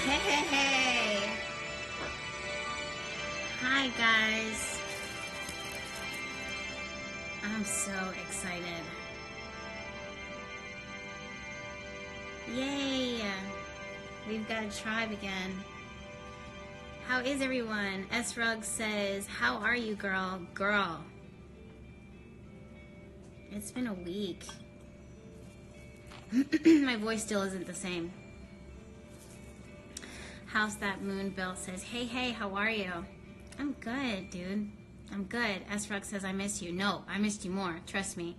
Hey! Hi guys. I'm so excited. Yay! We've got a tribe again. How is everyone? S-Rug says, how are you, girl? Girl. It's been a week. My voice still isn't the same. House That Moon built says, hey, how are you? I'm good, dude. I'm good. S-Rug says, I miss you. No, I missed you more. Trust me.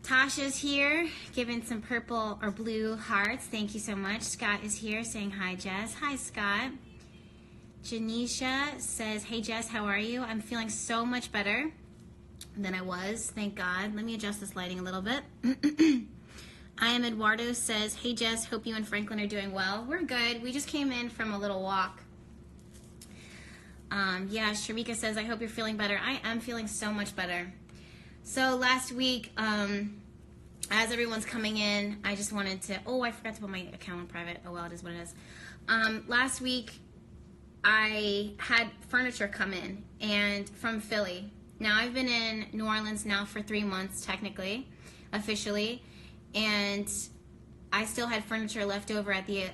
Tasha's here, giving some purple or blue hearts. Thank you so much. Scott is here saying, hi, Jess. Hi, Scott. Janisha says, hey, Jess, how are you? I'm feeling so much better than I was. Thank God. Let me adjust this lighting a little bit. I am Eduardo says, hey, Jess, hope you and Franklin are doing well. We're good. We just came in from a little walk. Yeah, Sharika says, I hope you're feeling better. I am feeling so much better. So last week, as everyone's coming in, I just wanted to, I forgot to put my account on private. Oh, well, it is what it is. Last week, I had furniture come in and from Philly. Now, I've been in New Orleans now for 3 months, technically, officially, and I still had furniture left over at the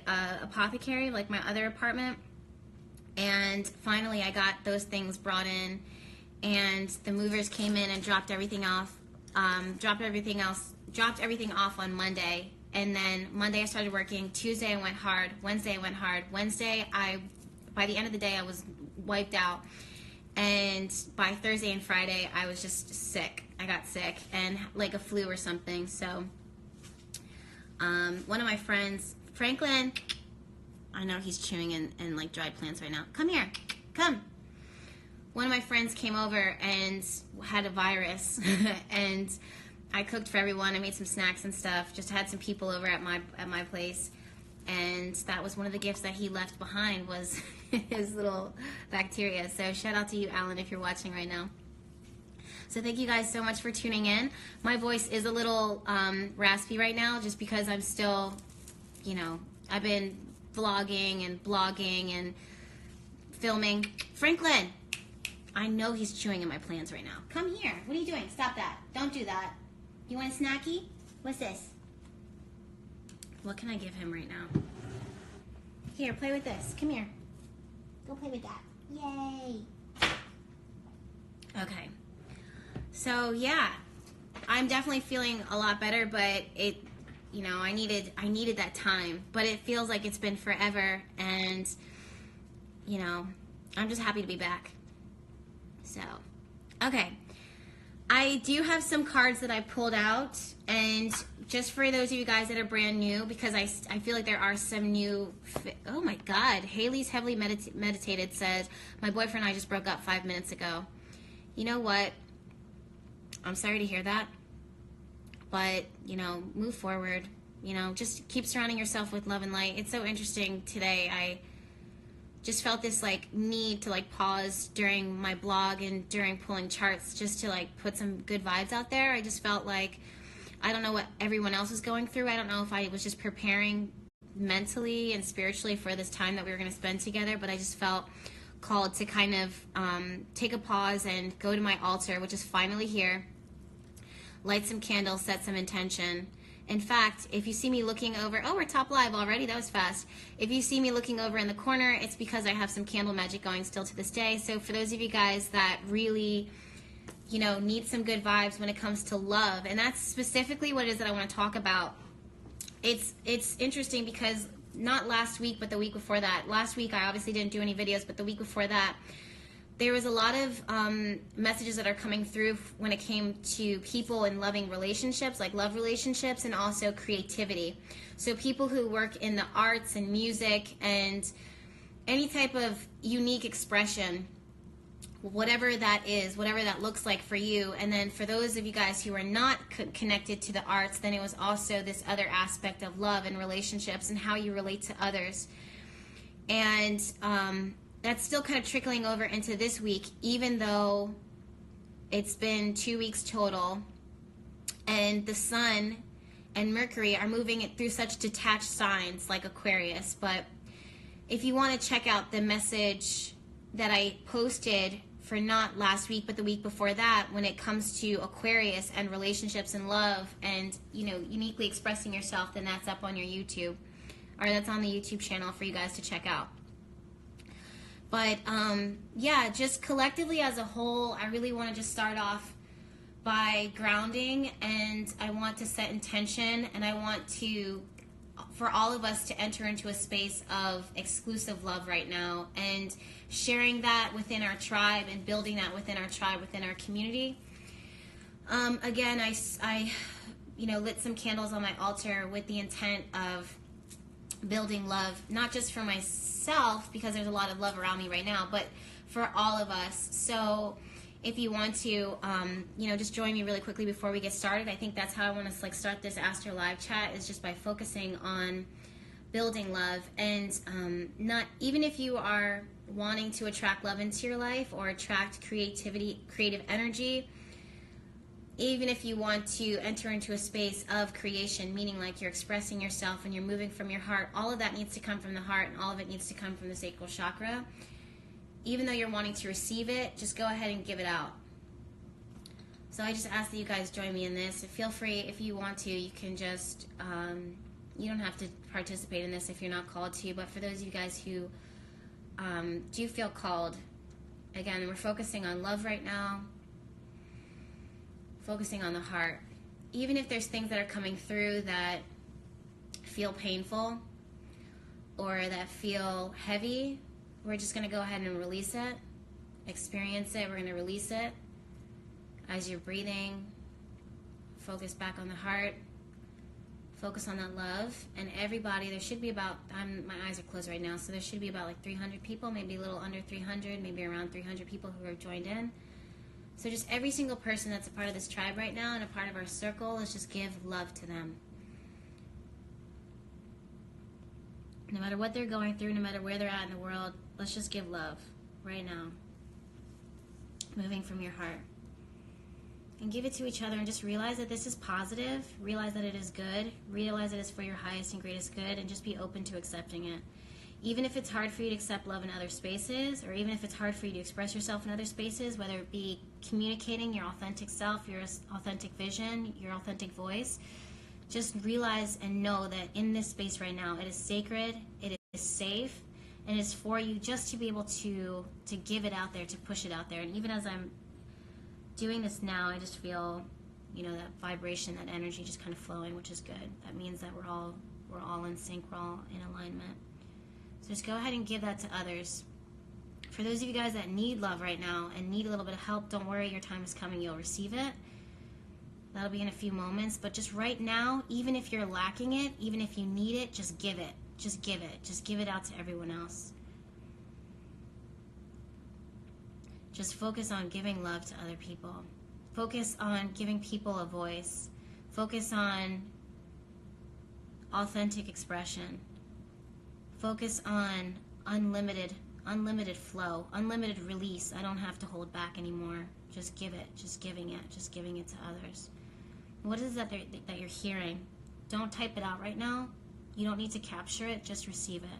apothecary, like my other apartment. And finally, I got those things brought in, and the movers came in and dropped everything off. Dropped everything off on Monday, and then Monday I started working. Tuesday I went hard. Wednesday I went hard. Wednesday, by the end of the day, I was wiped out, and by Thursday and Friday, I was just sick. I got sick and like a flu or something. So, one of my friends, Franklin. I know he's chewing in like dried plants right now. Come here. Come. One of my friends came over and had a virus and I cooked for everyone. I made some snacks and stuff. Just had some people over at my place. And that was one of the gifts that he left behind was his little bacteria. So shout out to you, Alan, if you're watching right now. So thank you guys so much for tuning in. My voice is a little raspy right now just because I'm still, I've been vlogging and blogging and filming. Franklin, I know he's chewing in my plants right now. Come here. What are you doing? Stop that. Don't do that. You want a snacky? What's this? What can I give him right now? Here, play with this. Come here. Go play with that. Yay. Okay. So, yeah. I'm definitely feeling a lot better, but I needed that time, but it feels like it's been forever, and I'm just happy to be back. So, okay, I do have some cards that I pulled out, and just for those of you guys that are brand new, because I feel like there are some new, oh my God, Haley's Heavily Meditated says, my boyfriend and I just broke up 5 minutes ago. You know what? I'm sorry to hear that. But, move forward, just keep surrounding yourself with love and light. It's so interesting today. I just felt this need to pause during my blog and during pulling charts just to put some good vibes out there. I just felt like, I don't know what everyone else was going through. I don't know if I was just preparing mentally and spiritually for this time that we were going to spend together, but I just felt called to kind of take a pause and go to my altar, which is finally here. Light some candles, set some intention. In fact, if you see me looking over, we're top live already, that was fast. If you see me looking over in the corner, it's because I have some candle magic going still to this day. So for those of you guys that really, need some good vibes when it comes to love, and that's specifically what it is that I want to talk about. It's interesting because not last week, but the week before that. Last week, I obviously didn't do any videos, but the week before that, there was a lot of messages that are coming through when it came to people in loving relationships, like love relationships, and also creativity. So people who work in the arts and music and any type of unique expression, whatever that is, whatever that looks like for you. And then for those of you guys who are not connected to the arts, then it was also this other aspect of love and relationships and how you relate to others. And that's still kind of trickling over into this week, even though it's been 2 weeks total, and the sun and Mercury are moving it through such detached signs like Aquarius. But if you want to check out the message that I posted for not last week but the week before that, when it comes to Aquarius and relationships and love and, you know, uniquely expressing yourself, then that's up on your YouTube, or that's on the YouTube channel for you guys to check out. But yeah, just collectively as a whole, I really want to just start off by grounding, and I want to set intention, and I want to, for all of us to enter into a space of exclusive love right now, and sharing that within our tribe and building that within our tribe, within our community. Again, I you know, lit some candles on my altar with the intent of building love, not just for myself, because there's a lot of love around me right now, but for all of us. So if you want to, you know, just join me really quickly before we get started. I think that's how I want to like start this Astro live chat, is just by focusing on building love. And not even if you are wanting to attract love into your life or attract creativity, creative energy, even if you want to enter into a space of creation, meaning like you're expressing yourself and you're moving from your heart, all of that needs to come from the heart, and all of it needs to come from the sacral chakra. Even though you're wanting to receive it, just go ahead and give it out. So I just ask that you guys join me in this. Feel free, if you want to, you can just, you don't have to participate in this if you're not called to, but for those of you guys who do feel called, again, we're focusing on love right now, focusing on the heart. Even if there's things that are coming through that feel painful or that feel heavy, we're just going to go ahead and release it, experience it. We're going to release it as you're breathing. Focus back on the heart. Focus on that love. And everybody, there should be about, my eyes are closed right now, so there should be about like 300 people, maybe a little under 300, maybe around 300 people who have joined in. So just every single person that's a part of this tribe right now and a part of our circle, let's just give love to them. No matter what they're going through, no matter where they're at in the world, let's just give love right now. Moving from your heart. And give it to each other, and just realize that this is positive. Realize that it is good. Realize that it's for your highest and greatest good, and just be open to accepting it. Even if it's hard for you to accept love in other spaces, or even if it's hard for you to express yourself in other spaces, whether it be communicating your authentic self, your authentic vision, your authentic voice, just realize and know that in this space right now, it is sacred, it is safe, and it's for you just to be able to give it out there, to push it out there. And even as I'm doing this now, I just feel, you know, that vibration, that energy just kind of flowing, which is good. That means that we're all in sync, we're all in alignment. So just go ahead and give that to others. For those of you guys that need love right now and need a little bit of help, don't worry, your time is coming, you'll receive it. That'll be in a few moments, but just right now, even if you're lacking it, even if you need it, just give it. Just give it. Just give it out to everyone else. Just focus on giving love to other people. Focus on giving people a voice. Focus on authentic expression. Focus on unlimited flow, unlimited release. I don't have to hold back anymore. Just give it. Just giving it to others. What is that that you're hearing? Don't type it out right now. You don't need to capture it. Just receive it.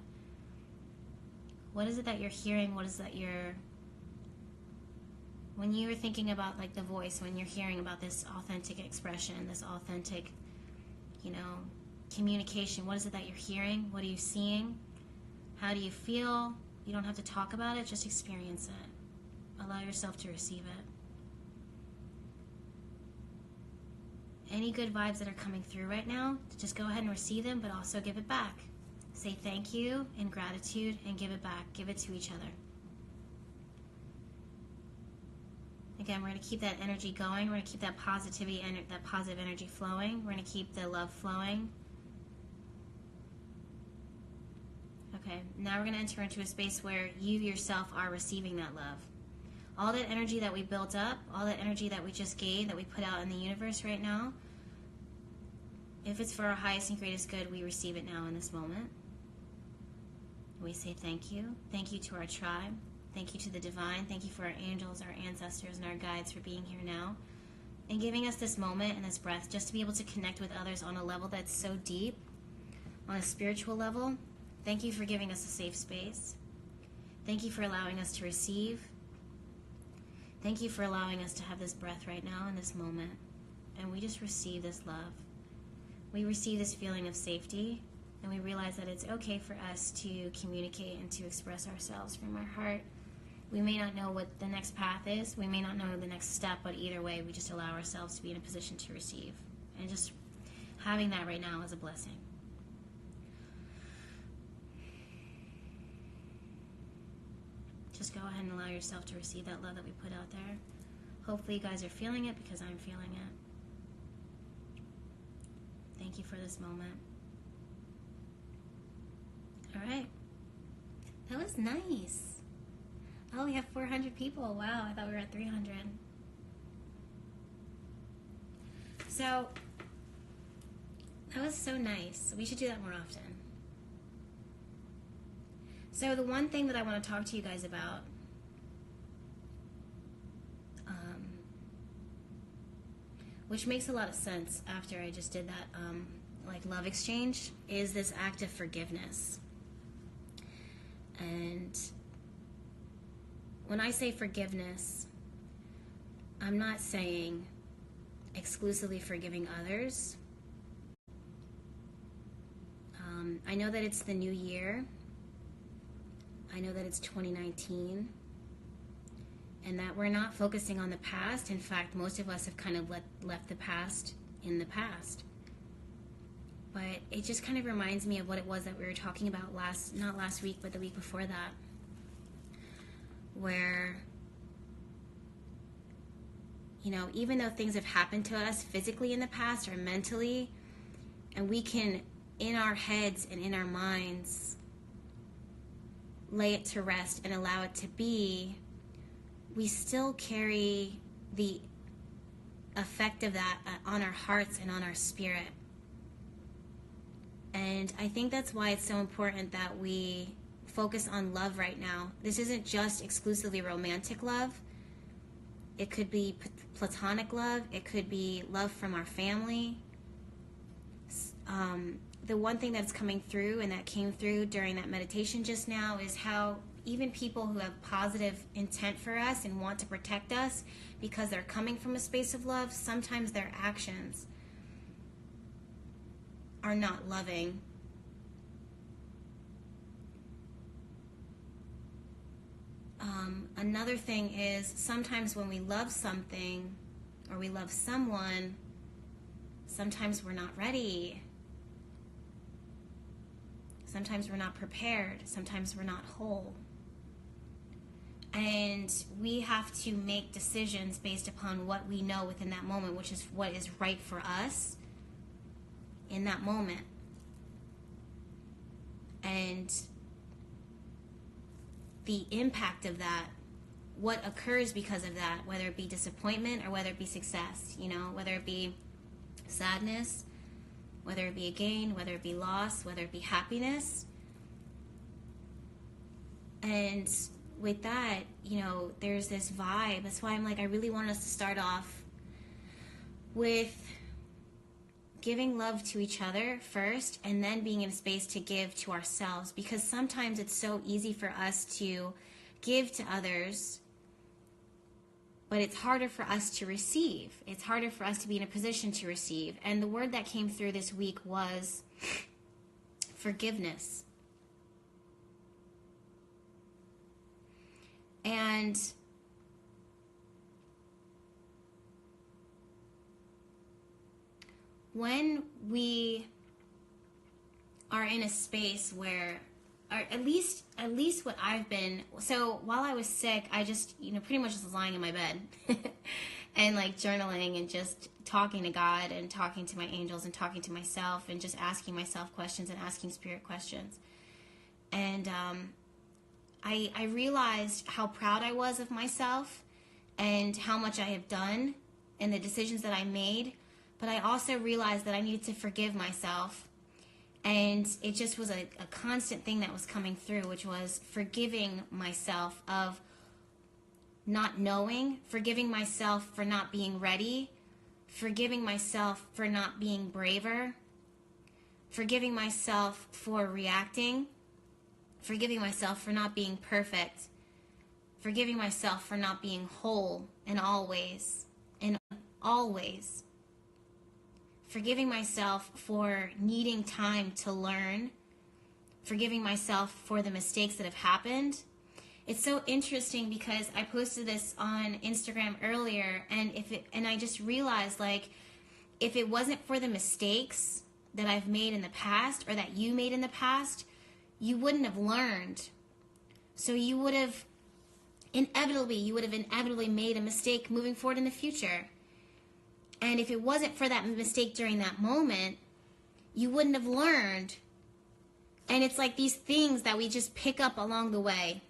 What is it that you're hearing? What is that you're... When you're thinking about like the voice, when you're hearing about this authentic expression, this authentic, you know, communication, what is it that you're hearing? What are you seeing? How do you feel? You don't have to talk about it. Just experience it. Allow yourself to receive it. Any good vibes that are coming through right now, just go ahead and receive them, but also give it back. Say thank you in gratitude and give it back. Give it to each other. Again, we're going to keep that energy going. We're going to keep that positivity and that positive energy flowing. We're going to keep the love flowing. Okay, now we're going to enter into a space where you yourself are receiving that love. All that energy that we built up, all that energy that we just gave, that we put out in the universe right now, if it's for our highest and greatest good, we receive it now in this moment. We say thank you. Thank you to our tribe. Thank you to the divine. Thank you for our angels, our ancestors, and our guides for being here now and giving us this moment and this breath just to be able to connect with others on a level that's so deep, on a spiritual level, Thank you for giving us a safe space. Thank you for allowing us to receive. Thank you for allowing us to have this breath right now in this moment. And we just receive this love. We receive this feeling of safety, and we realize that it's okay for us to communicate and to express ourselves from our heart. We may not know what the next path is. We may not know the next step, but either way, we just allow ourselves to be in a position to receive. And just having that right now is a blessing. Just go ahead and allow yourself to receive that love that we put out there. Hopefully you guys are feeling it, because I'm feeling it. Thank you for this moment. All right. That was nice. Oh, we have 400 people. Wow, I thought we were at 300. So, that was so nice. We should do that more often. So the one thing that I want to talk to you guys about, which makes a lot of sense after I just did that like love exchange, is this act of forgiveness. And when I say forgiveness, I'm not saying exclusively forgiving others. I know that it's the new year. I know that it's 2019, and that we're not focusing on the past. In fact, most of us have kind of left the past in the past. But it just kind of reminds me of what it was that we were talking about not last week, but the week before that, where, you know, even though things have happened to us physically in the past or mentally, and we can, in our heads and in our minds, lay it to rest and allow it to be, we still carry the effect of that on our hearts and on our spirit. And I think that's why it's so important that we focus on love right now. This isn't just exclusively romantic love. It could be platonic love. It could be love from our family. The one thing that's coming through and that came through during that meditation just now is how even people who have positive intent for us and want to protect us because they're coming from a space of love, sometimes their actions are not loving. Another thing is sometimes when we love something or we love someone, sometimes we're not ready. Sometimes we're not prepared. Sometimes we're not whole. And we have to make decisions based upon what we know within that moment, which is what is right for us in that moment. And the impact of that, what occurs because of that, whether it be disappointment or whether it be success, you know, whether it be sadness, whether it be a gain, whether it be loss, whether it be happiness. And with that, you know, there's this vibe. That's why I'm like, I really want us to start off with giving love to each other first, and then being in a space to give to ourselves, because sometimes it's so easy for us to give to others, but it's harder for us to receive. It's harder for us to be in a position to receive. And the word that came through this week was forgiveness. And when we are in a space where, or at least what I've been, so while I was sick, I just, you know, pretty much just was lying in my bed and like journaling and just talking to God and talking to my angels and talking to myself and just asking myself questions and asking spirit questions. And I realized how proud I was of myself and how much I have done and the decisions that I made. But I also realized that I needed to forgive myself. And it just was a constant thing that was coming through, which was forgiving myself of not knowing, forgiving myself for not being ready, forgiving myself for not being braver, forgiving myself for reacting, Forgiving myself for not being perfect. Forgiving myself for not being whole in all ways. In all ways. Forgiving myself for needing time to learn. Forgiving myself for the mistakes that have happened. It's so interesting because I posted this on Instagram earlier, and I just realized, like, if it wasn't for the mistakes that I've made in the past, or that you made in the past, you wouldn't have learned. So you would have inevitably made a mistake moving forward in the future. And if it wasn't for that mistake during that moment, you wouldn't have learned. And it's like these things that we just pick up along the way.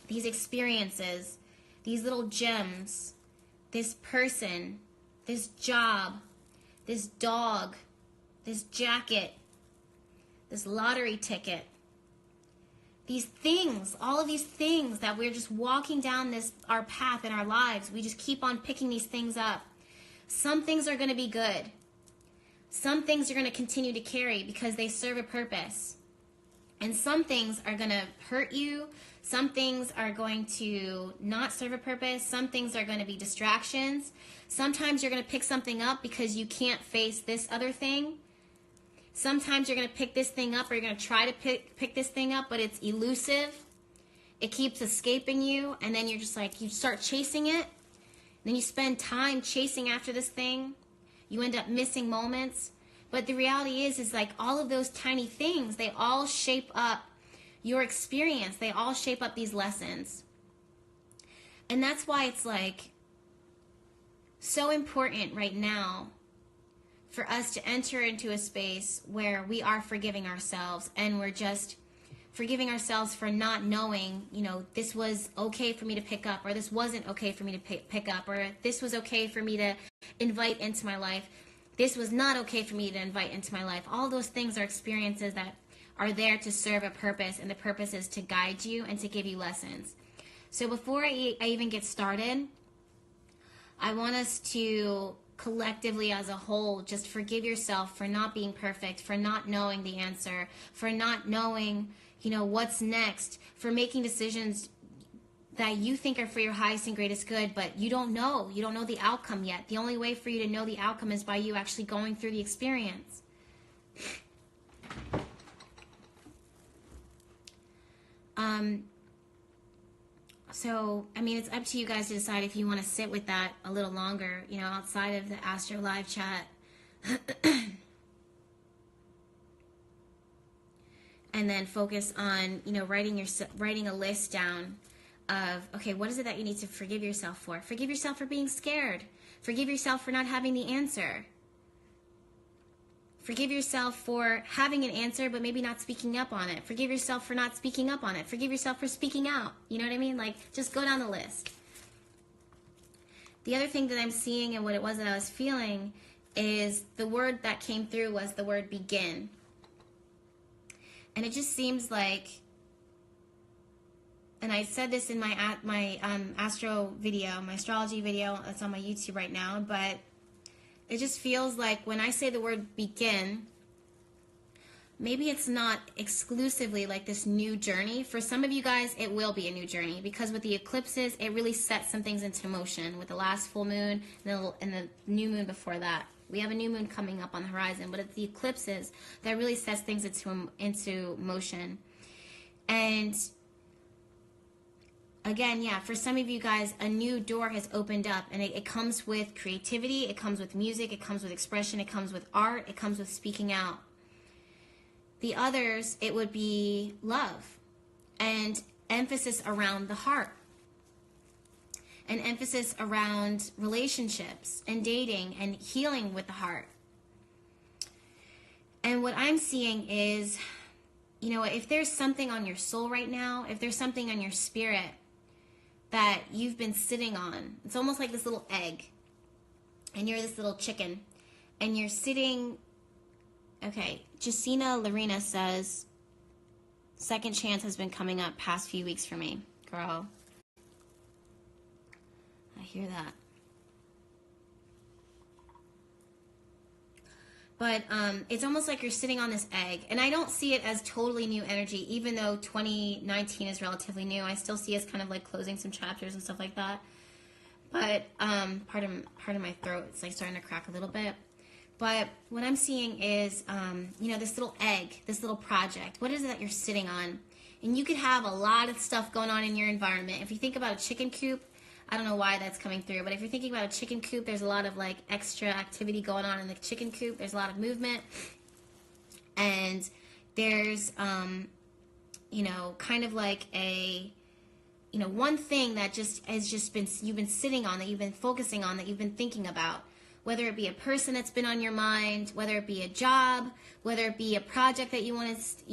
These experiences, these little gems, this person, this job, this dog, this jacket, this lottery ticket. These things, all of these things that we're just walking down our path in our lives, we just keep on picking these things up. Some things are going to be good. Some things you're going to continue to carry because they serve a purpose. And some things are going to hurt you. Some things are going to not serve a purpose. Some things are going to be distractions. Sometimes you're going to pick something up because you can't face this other thing. Sometimes you're going to pick this thing up, or you're going to try to pick this thing up, but it's elusive. It keeps escaping you, and then you're just like, you start chasing it. Then you spend time chasing after this thing. You end up missing moments. But the reality is like all of those tiny things, they all shape up your experience. They all shape up these lessons. And that's why it's like so important right now for us to enter into a space where we are forgiving ourselves, and we're just forgiving ourselves for not knowing, this was okay for me to pick up, or this wasn't okay for me to pick up, or this was okay for me to invite into my life. This was not okay for me to invite into my life. All those things are experiences that are there to serve a purpose, and the purpose is to guide you and to give you lessons. So before I even get started, I want us to collectively as a whole just forgive yourself for not being perfect, for not knowing the answer, for not knowing, what's next, for making decisions that you think are for your highest and greatest good, but you don't know the outcome yet. The only way for you to know the outcome is by you actually going through the experience. So, it's up to you guys to decide if you want to sit with that a little longer, outside of the Astro live chat. And then focus on, writing a list down of, okay, what is it that you need to forgive yourself for? Forgive yourself for being scared. Forgive yourself for not having the answer. Forgive yourself for having an answer but maybe not speaking up on it. Forgive yourself for not speaking up on it. Forgive yourself for speaking out. You know what I mean? Like, just go down the list. The other thing that I'm seeing and what it was that I was feeling is the word that came through was the word begin. And it just seems like, and I said this in my Astro video, my astrology video that's on my YouTube right now, but it just feels like when I say the word begin, maybe it's not exclusively like this new journey. For some of you guys, it will be a new journey because with the eclipses, it really sets some things into motion. With the last full moon and the new moon before that. We have a new moon coming up on the horizon, but it's the eclipses that really sets things into motion. And again, for some of you guys, a new door has opened up, and it comes with creativity, it comes with music, it comes with expression, it comes with art, it comes with speaking out. The others, it would be love and emphasis around the heart, and emphasis around relationships and dating and healing with the heart. And what I'm seeing is, if there's something on your soul right now, if there's something on your spirit that you've been sitting on, it's almost like this little egg, and you're this little chicken, and you're sitting. Okay, Jacina Lorena says, second chance has been coming up past few weeks for me. Girl, I hear that. But it's almost like you're sitting on this egg. And I don't see it as totally new energy, even though 2019 is relatively new. I still see us kind of like closing some chapters and stuff like that. But part of my throat, it's like starting to crack a little bit. But what I'm seeing is, you know, this little egg, this little project. What is it that you're sitting on? And you could have a lot of stuff going on in your environment. If you think about a chicken coop, I don't know why that's coming through, but if you're thinking about a chicken coop, there's a lot of like extra activity going on in the chicken coop. There's a lot of movement. And there's, you know, kind of like a, you know, one thing that just has just been, you've been sitting on, that you've been focusing on, that you've been thinking about. Whether it be a person that's been on your mind, whether it be a job, whether it be a project that you want to,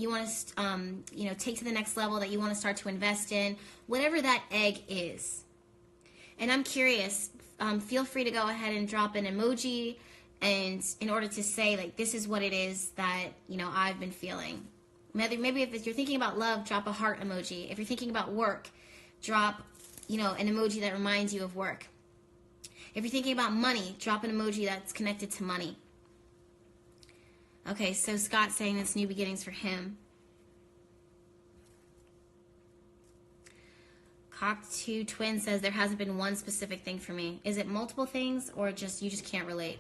you know, take to the next level, that you want to start to invest in, whatever that egg is. And I'm curious, feel free to go ahead and drop an emoji, and in order to say, like, this is what it is that, you know, I've been feeling. Maybe if you're thinking about love, drop a heart emoji. If you're thinking about work, drop, you know, an emoji that reminds you of work. If you're thinking about money, drop an emoji that's connected to money. Okay, so Scott's saying it's new beginnings for him. Cock2 Twin says there hasn't been one specific thing for me. Is it multiple things, or just you just can't relate?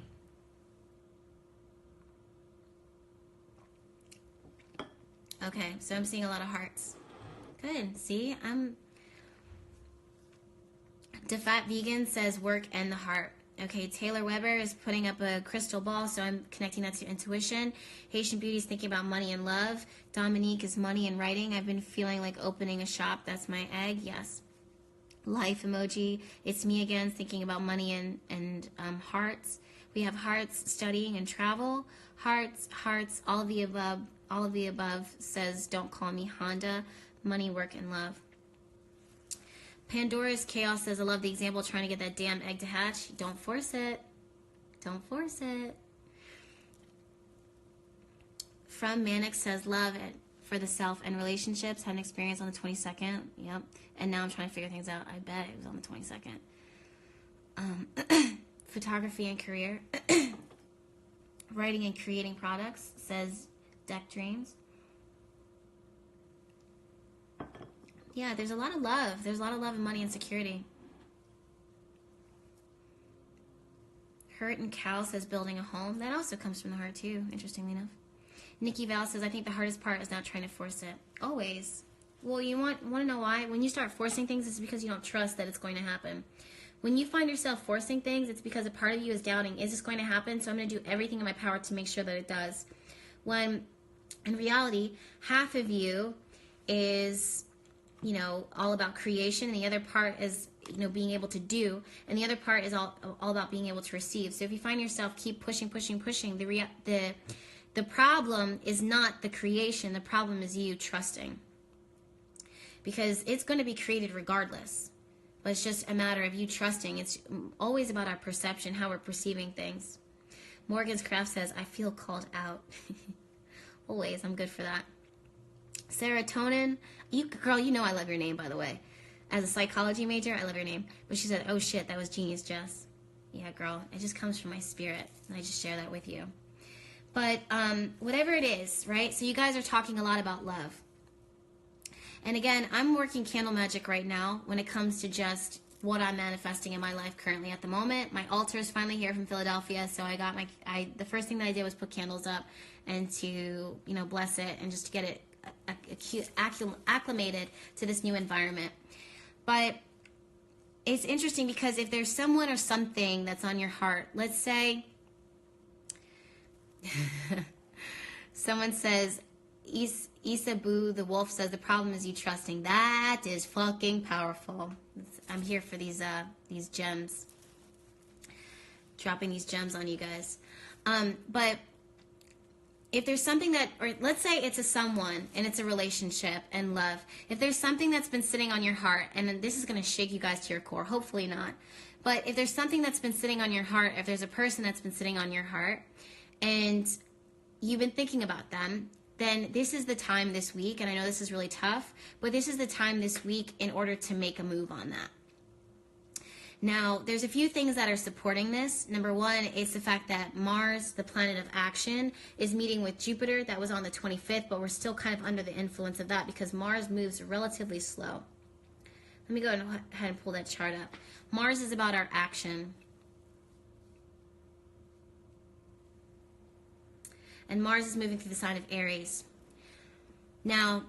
Okay, so I'm seeing a lot of hearts. Good. See, DeFat Vegan says work and the heart. Okay, Taylor Weber is putting up a crystal ball, so I'm connecting that to intuition. Haitian Beauty is thinking about money and love. Dominique is money and writing. I've been feeling like opening a shop. That's my egg. Yes. Life emoji. It's me again, thinking about money and hearts. We have hearts, studying and travel. Hearts, all of the above. All of the above says don't call me Honda. Money, work, and love. Pandora's Chaos says, I love the example trying to get that damn egg to hatch. Don't force it. Don't force it. From Manic says, love it for the self and relationships. Had an experience on the 22nd. Yep. And now I'm trying to figure things out. I bet it was on the 22nd. Photography and career. Writing and creating products, says Deck Dreams. Yeah, there's a lot of love. There's a lot of love and money and security. Hurt and Cal says building a home. That also comes from the heart too, interestingly enough. Nikki Val says, I think the hardest part is not trying to force it. Always. Well, you want to know why? When you start forcing things, it's because you don't trust that it's going to happen. When you find yourself forcing things, it's because a part of you is doubting, is this going to happen? So I'm going to do everything in my power to make sure that it does. When in reality, half of you is, you know, all about creation, and the other part is, you know, being able to do, and the other part is all about being able to receive. So if you find yourself keep pushing, the problem is not the creation, the problem is you trusting. Because it's going to be created regardless. But it's just a matter of you trusting. It's always about our perception, how we're perceiving things. Morgan's Craft says, I feel called out. Always, I'm good for that. Serotonin, girl, you know I love your name, by the way. As a psychology major, I love your name. But she said, oh shit, that was genius, Jess. Yeah, girl, it just comes from my spirit, and I just share that with you. But whatever it is, right? So you guys are talking a lot about love. And again, I'm working candle magic right now when it comes to just what I'm manifesting in my life currently at the moment. My altar is finally here from Philadelphia, so I got the first thing that I did was put candles up and to, you know, bless it and just to get it acclimated to this new environment. But it's interesting because if there's someone or something that's on your heart, let's say someone says, Isabu the wolf says, the problem is you trusting. That is fucking powerful. I'm here for these gems. Dropping these gems on you guys. But if there's something that, or let's say it's a someone and it's a relationship and love. If there's something that's been sitting on your heart, and this is going to shake you guys to your core, hopefully not. But if there's something that's been sitting on your heart, if there's a person that's been sitting on your heart and you've been thinking about them, then this is the time this week, and I know this is really tough, but this is the time this week in order to make a move on that. Now, there's a few things that are supporting this. Number one, it's the fact that Mars, the planet of action, is meeting with Jupiter. That was on the 25th, but we're still kind of under the influence of that because Mars moves relatively slow. Let me go ahead and pull that chart up. Mars is about our action. And Mars is moving through the sign of Aries. Now,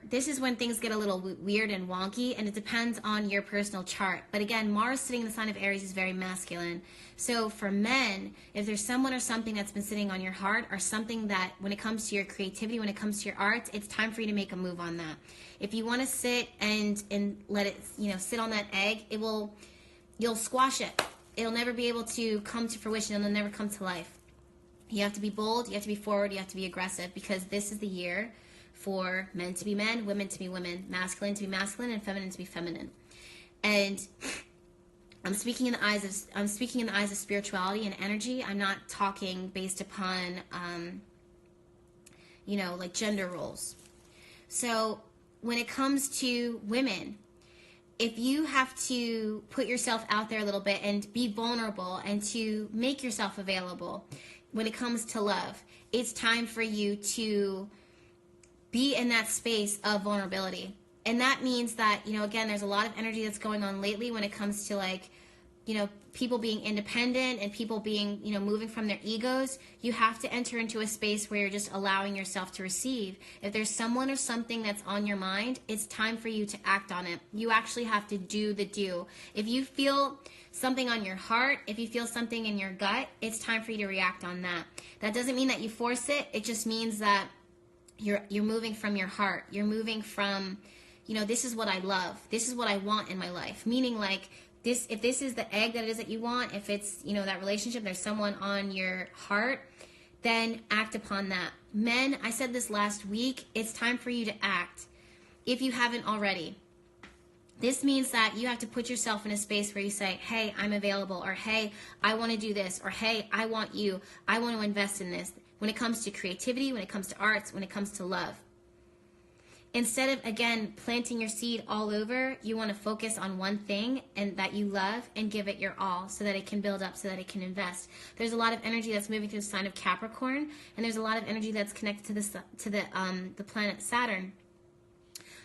this is when things get a little weird and wonky, and it depends on your personal chart. But again, Mars sitting in the sign of Aries is very masculine. So for men, if there's someone or something that's been sitting on your heart, or something that, when it comes to your creativity, when it comes to your art, it's time for you to make a move on that. If you want to sit and let it, sit on that egg, you'll squash it. It'll never be able to come to fruition. It'll never come to life. You have to be bold. You have to be forward. You have to be aggressive, because this is the year for men to be men, women to be women, masculine to be masculine, and feminine to be feminine. And I'm speaking in the eyes of spirituality and energy. I'm not talking based upon like gender roles. So when it comes to women, if you have to put yourself out there a little bit and be vulnerable and to make yourself available when it comes to love, it's time for you to be in that space of vulnerability. And that means that, again, there's a lot of energy that's going on lately when it comes to people being independent and people being, moving from their egos. You have to enter into a space where you're just allowing yourself to receive. If there's someone or something that's on your mind, it's time for you to act on it. You actually have to do the do. If you feel something on your heart, if you feel something in your gut, it's time for you to react on that. That doesn't mean that you force it. It just means that you're moving from your heart. You're moving from, this is what I love. This is what I want in my life. Meaning if this is the egg that it is that you want, if it's, that relationship, there's someone on your heart, then act upon that. Men, I said this last week, it's time for you to act if you haven't already. This means that you have to put yourself in a space where you say, hey, I'm available, or hey, I want to do this, or hey, I want you. I want to invest in this. When it comes to creativity, when it comes to arts, when it comes to love. Instead of, again, planting your seed all over, you want to focus on one thing and that you love and give it your all so that it can build up, so that it can invest. There's a lot of energy that's moving through the sign of Capricorn, and there's a lot of energy that's connected to the planet Saturn.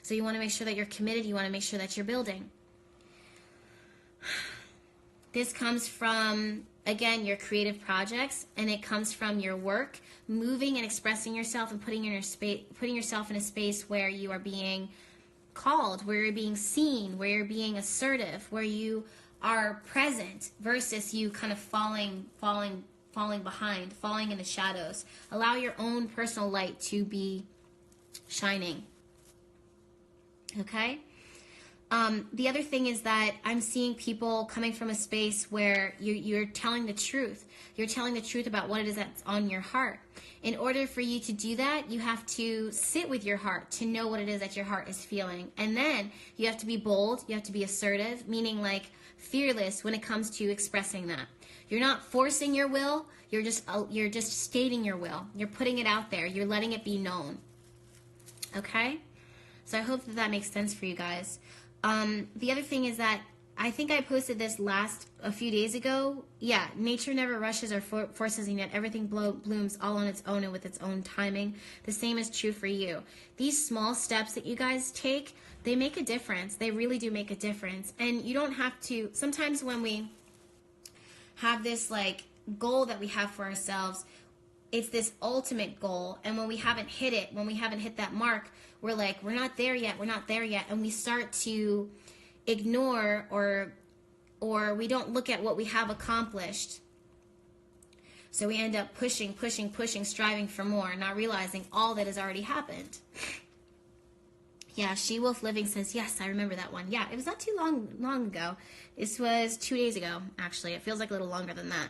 So you want to make sure that you're committed. You want to make sure that you're building. This comes from, again, your creative projects, and it comes from your work, moving and expressing yourself and putting yourself in a space where you are being called, where you're being seen, where you're being assertive, where you are present versus you kind of falling behind, falling in the shadows. Allow your own personal light to be shining. Okay? The other thing is that I'm seeing people coming from a space where you're telling the truth. You're telling the truth about what it is that's on your heart. In order for you to do that, you have to sit with your heart to know what it is that your heart is feeling. And then you have to be bold. You have to be assertive, meaning fearless when it comes to expressing that. You're not forcing your will. You're just stating your will. You're putting it out there. You're letting it be known. Okay? So I hope that makes sense for you guys. The other thing is that I think I posted this a few days ago. Yeah, nature never rushes or forces, and yet everything blooms all on its own and with its own timing. The same is true for you. These small steps that you guys take, they make a difference. They really do make a difference. And you don't have to, sometimes when we have this goal that we have for ourselves, it's this ultimate goal, and when we haven't hit it, when we haven't hit that mark, we're we're not there yet, and we start to ignore or we don't look at what we have accomplished. So we end up pushing, striving for more, not realizing all that has already happened. Yeah, She-Wolf Living says, yes, I remember that one. Yeah, it was not too long ago. This was 2 days ago, actually. It feels like a little longer than that.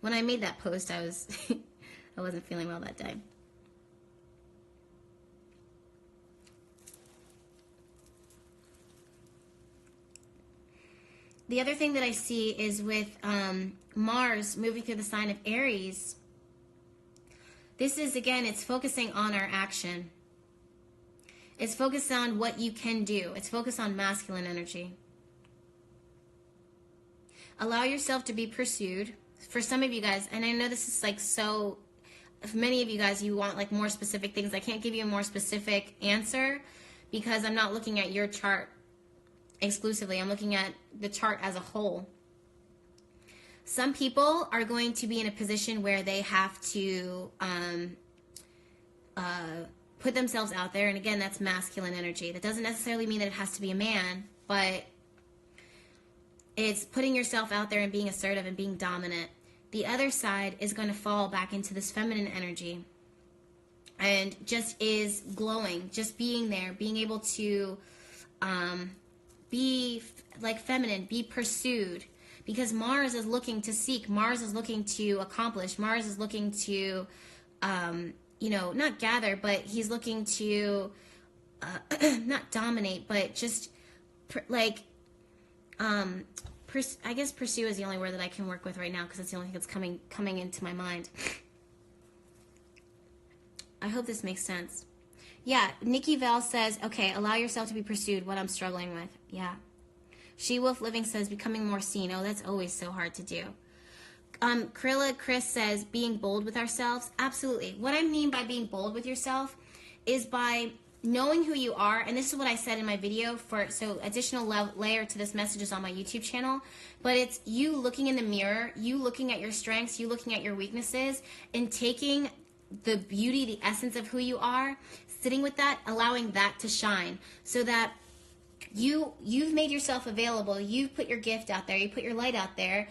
When I made that post, I wasn't feeling well that day. The other thing that I see is with Mars moving through the sign of Aries, this is, again, it's focusing on our action. It's focused on what you can do. It's focused on masculine energy. Allow yourself to be pursued. For some of you guys, and I know this is like so, for many of you guys, you want like more specific things. I can't give you a more specific answer because I'm not looking at your chart exclusively. I'm looking at the chart as a whole. Some people are going to be in a position where they have to put themselves out there. And again, that's masculine energy. That doesn't necessarily mean that it has to be a man, but it's putting yourself out there and being assertive and being dominant. The other side is going to fall back into this feminine energy and just is glowing, just being there, being able to be like feminine, be pursued. Because Mars is looking to seek, Mars is looking to accomplish, Mars is looking to, you know, not gather, but he's looking to, not dominate, but just I guess pursue is the only word that I can work with right now because it's the only thing that's coming into my mind. I hope this makes sense. Yeah, Nikki Val says, okay, allow yourself to be pursued, what I'm struggling with. Yeah. She Wolf Living says, becoming more seen. Oh, that's always so hard to do. Krilla Chris says, being bold with ourselves. Absolutely. What I mean by being bold with yourself is by knowing who you are, and this is what I said in my video, so additional layer to this message is on my YouTube channel, but it's you looking in the mirror, you looking at your strengths, you looking at your weaknesses, and taking the beauty, the essence of who you are, sitting with that, allowing that to shine, so that you've made yourself available, you've put your gift out there, you put your light out there,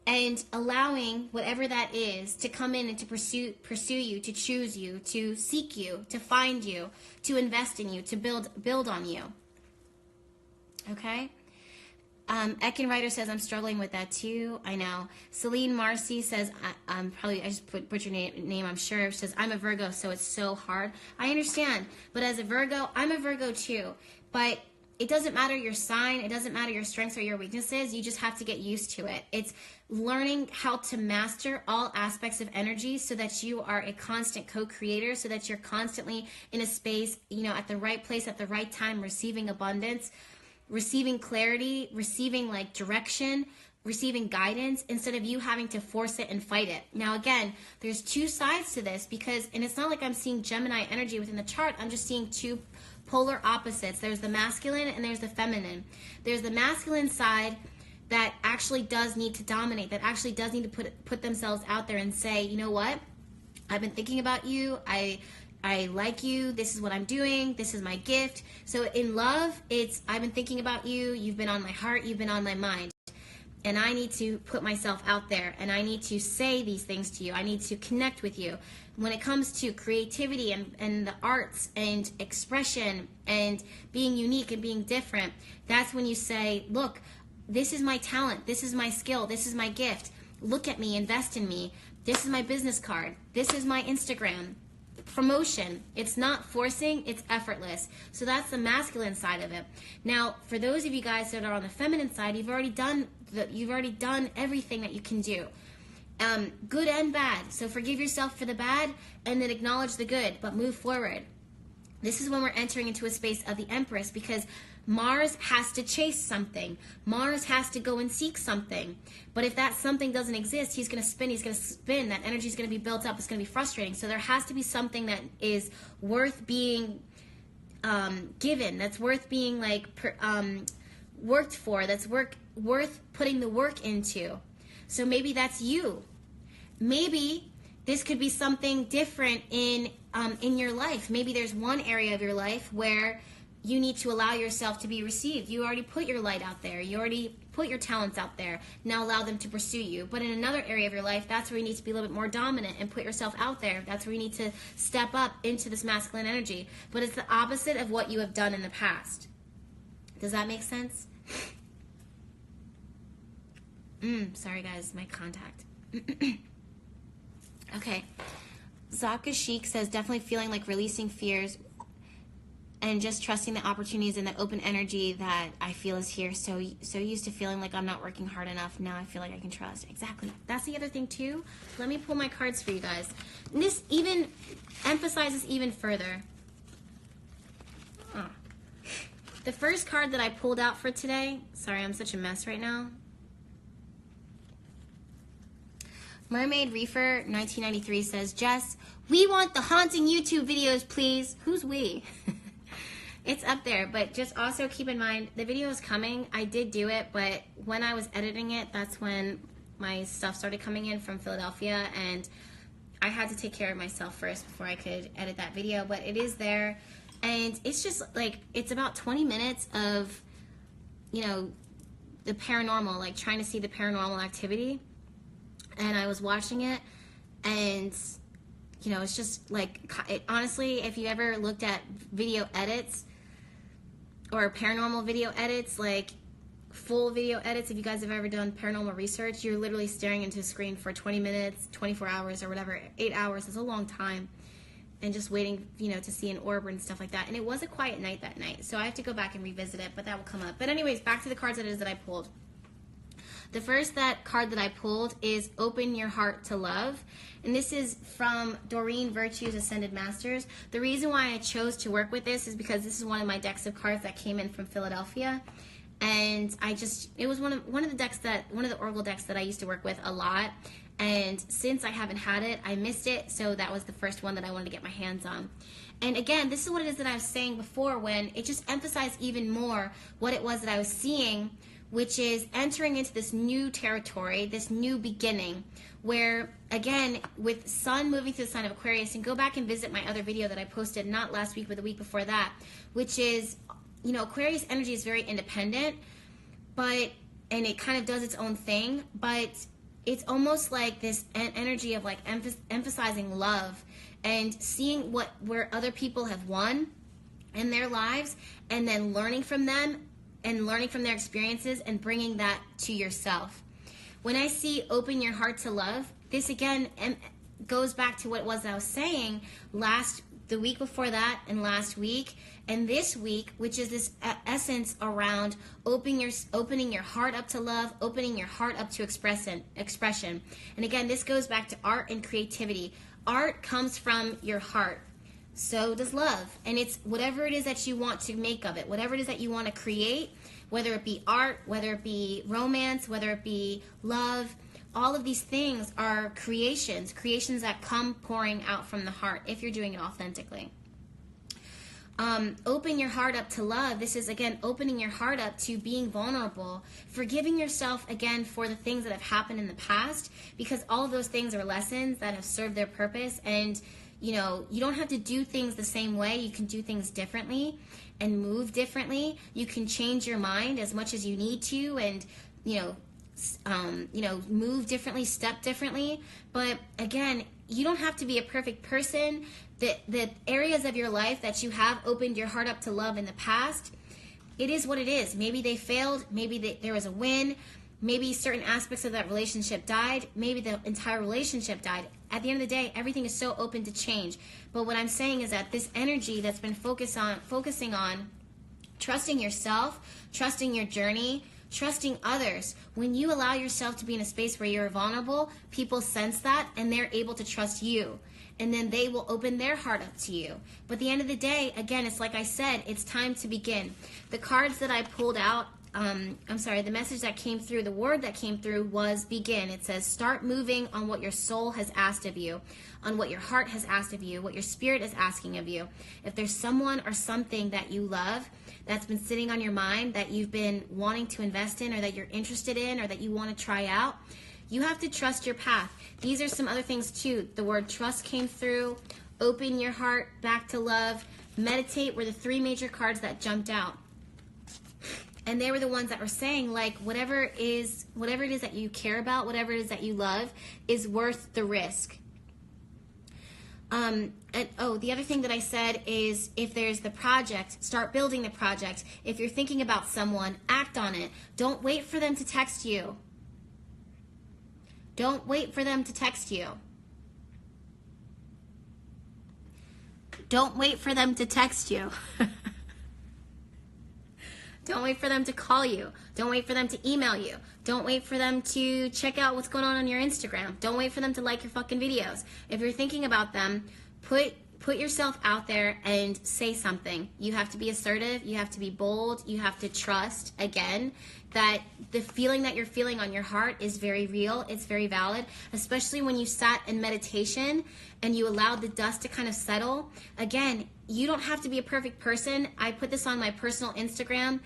and allowing whatever that is to come in and to pursue you, to choose you, to seek you, to find you, to invest in you, to build on you. Okay? Ekin Ryder says, I'm struggling with that too. I know. Celine Marcy says, I just put your name, I'm sure. She says, I'm a Virgo, so it's so hard. I understand. But as a Virgo, I'm a Virgo too. But it doesn't matter your sign. It doesn't matter your strengths or your weaknesses. You just have to get used to it. It's learning how to master all aspects of energy so that you are a constant co-creator, so that you're constantly in a space, you know, at the right place, at the right time, receiving abundance, receiving clarity, receiving like direction, receiving guidance, instead of you having to force it and fight it. Now, again, there's two sides to this because, and it's not like I'm seeing Gemini energy within the chart. I'm just seeing two polar opposites. There's the masculine and there's the feminine. There's the masculine side that actually does need to dominate, that actually does need to put themselves out there and say, you know what? I've been thinking about you. I like you. This is what I'm doing. This is my gift. So in love, it's I've been thinking about you. You've been on my heart. You've been on my mind. And I need to put myself out there, and I need to say these things to you. I need to connect with you. When it comes to creativity and the arts and expression and being unique and being different, that's when you say, look, this is my talent. This is my skill. This is my gift. Look at me. Invest in me. This is my business card. This is my Instagram. Promotion. It's not forcing, it's effortless. So that's the masculine side of it. Now, for those of you guys that are on the feminine side, you've already done everything that you can do. Good and bad. So forgive yourself for the bad and then acknowledge the good, but move forward. This is when we're entering into a space of the Empress, because Mars has to chase something. Mars has to go and seek something. But if that something doesn't exist, he's going to spin. That energy is going to be built up. It's going to be frustrating. So there has to be something that is worth being given, that's worth being like worked for, that's worth putting the work into. So maybe that's you. Maybe this could be something different in your life. Maybe there's one area of your life where you need to allow yourself to be received. You already put your light out there. You already put your talents out there. Now allow them to pursue you. But in another area of your life, that's where you need to be a little bit more dominant and put yourself out there. That's where you need to step up into this masculine energy. But it's the opposite of what you have done in the past. Does that make sense? Sorry guys, my contact. Okay. Zaka Sheik says, definitely feeling like releasing fears and just trusting the opportunities and the open energy that I feel is here. So used to feeling like I'm not working hard enough. Now I feel like I can trust. Exactly. That's the other thing too. Let me pull my cards for you guys. And this even emphasizes even further. The first card that I pulled out for today, sorry, I'm such a mess right now. Mermaid Reefer 1993 says, Jess, we want the haunting YouTube videos, please. Who's we? It's up there, but just also keep in mind, the video is coming. I did do it, but when I was editing it, that's when my stuff started coming in from Philadelphia, and I had to take care of myself first before I could edit that video, but it is there, and it's just like, it's about 20 minutes of, you know, the paranormal, like trying to see the paranormal activity, and I was watching it, and, you know, it's just like, honestly, if you ever looked at video edits, or paranormal video edits, like full video edits, if you guys have ever done paranormal research, you're literally staring into a screen for 20 minutes, 24 hours, or whatever. 8 hours is a long time, and just waiting, you know, to see an orb and stuff like that. And it was a quiet night that night, so I have to go back and revisit it, but that will come up. But anyways, back to the cards that it is that I pulled. The first card that I pulled is Open Your Heart to Love. And this is from Doreen Virtue's Ascended Masters. The reason why I chose to work with this is because this is one of my decks of cards that came in from Philadelphia. And it was one of the Oracle decks that I used to work with a lot. And since I haven't had it, I missed it. So that was the first one that I wanted to get my hands on. And again, this is what it is that I was saying before, when it just emphasized even more what it was that I was seeing, which is entering into this new territory, this new beginning, where, again, with Sun moving to the sign of Aquarius, and go back and visit my other video that I posted, not last week, but the week before that, which is, you know, Aquarius energy is very independent, and it kind of does its own thing, but it's almost like this energy of like emphasizing love and seeing where other people have won in their lives, and then learning from them, and learning from their experiences and bringing that to yourself. When I see Open Your Heart to Love, this again goes back to what it was that I was saying the week before that, and last week, and this week, which is this essence around opening your heart up to love, opening your heart up to expression. And again, this goes back to art and creativity. Art comes from your heart. So does love. And it's whatever it is that you want to make of it, whatever it is that you want to create, whether it be art, whether it be romance, whether it be love, all of these things are creations that come pouring out from the heart if you're doing it authentically. Open your heart up to love. This is, again, opening your heart up to being vulnerable, forgiving yourself, again, for the things that have happened in the past, because all of those things are lessons that have served their purpose. And you know, you don't have to do things the same way. You can do things differently and move differently. You can change your mind as much as you need to, and move differently, step differently. But again, you don't have to be a perfect person. The areas of your life that you have opened your heart up to love in the past, it is what it is. Maybe they failed. Maybe there was a win. Maybe certain aspects of that relationship died. Maybe the entire relationship died. At the end of the day, everything is so open to change. But what I'm saying is that this energy that's been focusing on trusting yourself, trusting your journey, trusting others. When you allow yourself to be in a space where you're vulnerable, people sense that and they're able to trust you. And then they will open their heart up to you. But at the end of the day, again, it's like I said, it's time to begin. The cards that I pulled out, the message that came through, the word that came through was begin. It says start moving on what your soul has asked of you, on what your heart has asked of you, what your spirit is asking of you. If there's someone or something that you love that's been sitting on your mind that you've been wanting to invest in, or that you're interested in, or that you want to try out, you have to trust your path. These are some other things too. The word trust came through. Open your heart back to love. Meditate were the three major cards that jumped out. And they were the ones that were saying, like, whatever it is that you care about, whatever it is that you love, is worth the risk. The other thing that I said is, if there's the project, start building the project. If you're thinking about someone, act on it. Don't wait for them to text you. Don't wait for them to text you. Don't wait for them to text you. Don't wait for them to call you. Don't wait for them to email you. Don't wait for them to check out what's going on your Instagram. Don't wait for them to like your fucking videos. If you're thinking about them, put put yourself out there and say something. You have to be assertive. You have to be bold. You have to trust, again, that the feeling that you're feeling on your heart is very real. It's very valid, especially when you sat in meditation and you allowed the dust to kind of settle. Again, you don't have to be a perfect person. I put this on my personal Instagram.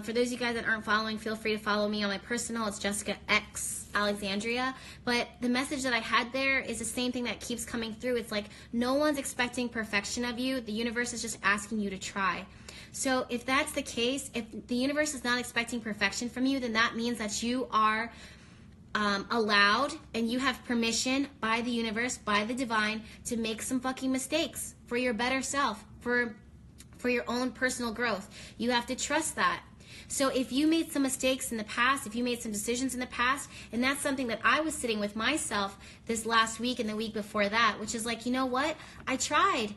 For those of you guys that aren't following, feel free to follow me on my personal. It's Jessica X Alexandria. But the message that I had there is the same thing that keeps coming through. It's like no one's expecting perfection of you. The universe is just asking you to try. So if that's the case, if the universe is not expecting perfection from you, then that means that you are allowed and you have permission by the universe, by the divine, to make some fucking mistakes for your better self, for your own personal growth. You have to trust that. So if you made some mistakes in the past, if you made some decisions in the past, and that's something that I was sitting with myself this last week and the week before that, which is like, you know what? I tried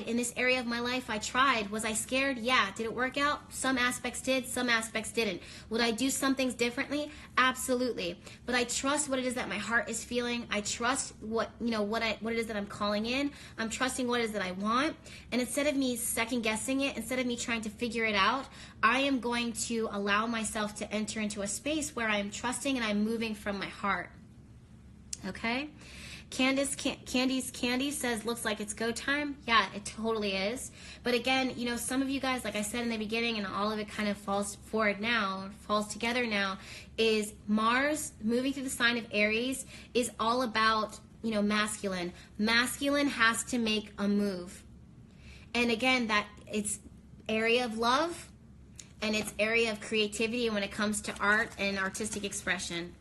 in this area of my life. I tried. Was I scared? Yeah. Did it work out? Some aspects did, some aspects didn't. Would I do some things differently? Absolutely. But I trust what it is that my heart is feeling. I trust what it is that I'm calling in. I'm trusting what it is that I want. And instead of me second guessing it, instead of me trying to figure it out, I am going to allow myself to enter into a space where I'm trusting and I'm moving from my heart. Okay? Candy says, looks like it's go time. Yeah, it totally is. But again, some of you guys, like I said in the beginning, and all of it kind of falls together now, is Mars moving through the sign of Aries is all about, masculine. Masculine has to make a move. And again, that it's area of love and it's area of creativity when it comes to art and artistic expression.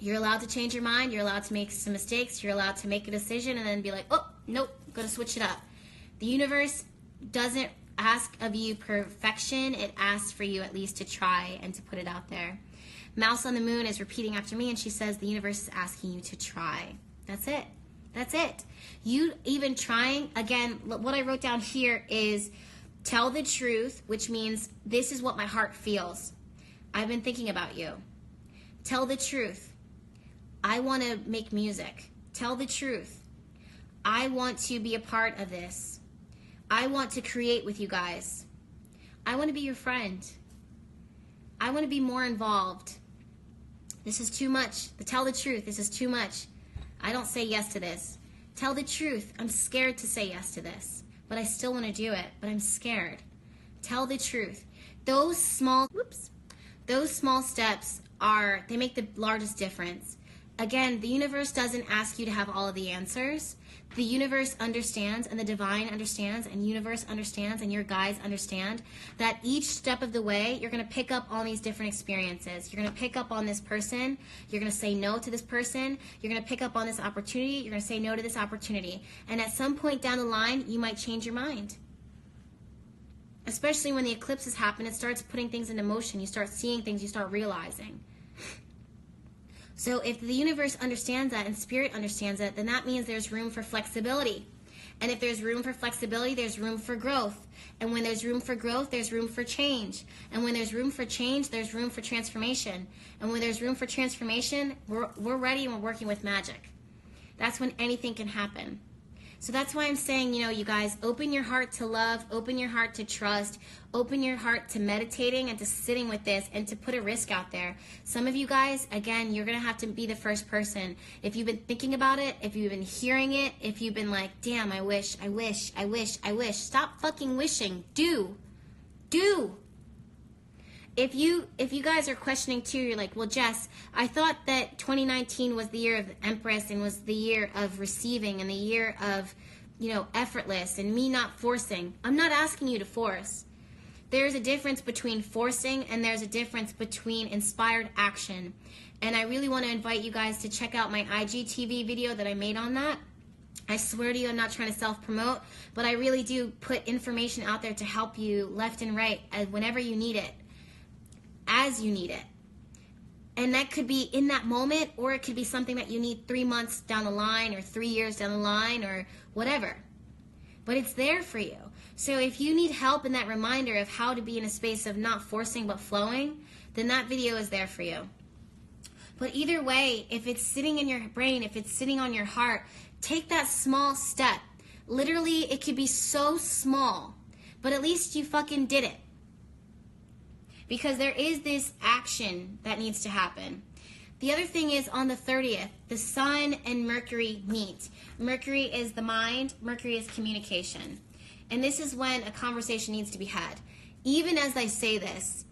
You're allowed to change your mind. You're allowed to make some mistakes. You're allowed to make a decision and then be like, oh, nope, going to switch it up. The universe doesn't ask of you perfection. It asks for you at least to try and to put it out there. Mouse on the Moon is repeating after me, and she says the universe is asking you to try. That's it. That's it. You even trying, again, what I wrote down here is tell the truth, which means this is what my heart feels. I've been thinking about you. Tell the truth. I want to make music. Tell the truth. I want to be a part of this. I want to create with you guys. I want to be your friend. I want to be more involved. This is too much. Tell the truth. This is too much. I don't say yes to this. Tell the truth. I'm scared to say yes to this, but I still want to do it, but I'm scared. Tell the truth. Those small steps they make the largest difference. Again, the universe doesn't ask you to have all of the answers. The universe understands, and the divine understands, and universe understands, and your guides understand that each step of the way, you're going to pick up on these different experiences. You're going to pick up on this person. You're going to say no to this person. You're going to pick up on this opportunity. You're going to say no to this opportunity. And at some point down the line, you might change your mind. Especially when the eclipses happen, it starts putting things into motion. You start seeing things, you start realizing. So if the universe understands that and spirit understands it, then that means there's room for flexibility. And if there's room for flexibility, there's room for growth. And when there's room for growth, there's room for change. And when there's room for change, there's room for transformation. And when there's room for transformation, we're ready and we're working with magic. That's when anything can happen. So that's why I'm saying, you guys, open your heart to love, open your heart to trust, open your heart to meditating and to sitting with this and to put a risk out there. Some of you guys, again, you're going to have to be the first person. If you've been thinking about it, if you've been hearing it, if you've been like, damn, I wish, stop fucking wishing. Do. If you guys are questioning too, you're like, well, Jess, I thought that 2019 was the year of the Empress and was the year of receiving and the year of, effortless and me not forcing. I'm not asking you to force. There's a difference between forcing and there's a difference between inspired action. And I really want to invite you guys to check out my IGTV video that I made on that. I swear to you, I'm not trying to self-promote, but I really do put information out there to help you left and right whenever you need it. As you need it. And that could be in that moment, or it could be something that you need 3 months down the line or 3 years down the line or whatever. But it's there for you. So if you need help in that reminder of how to be in a space of not forcing but flowing, then that video is there for you. But either way, if it's sitting in your brain, if it's sitting on your heart, take that small step. Literally, it could be so small, but at least you fucking did it. Because there is this action that needs to happen. The other thing is on the 30th, the Sun and Mercury meet. Mercury is the mind, Mercury is communication. And this is when a conversation needs to be had. Even as I say this,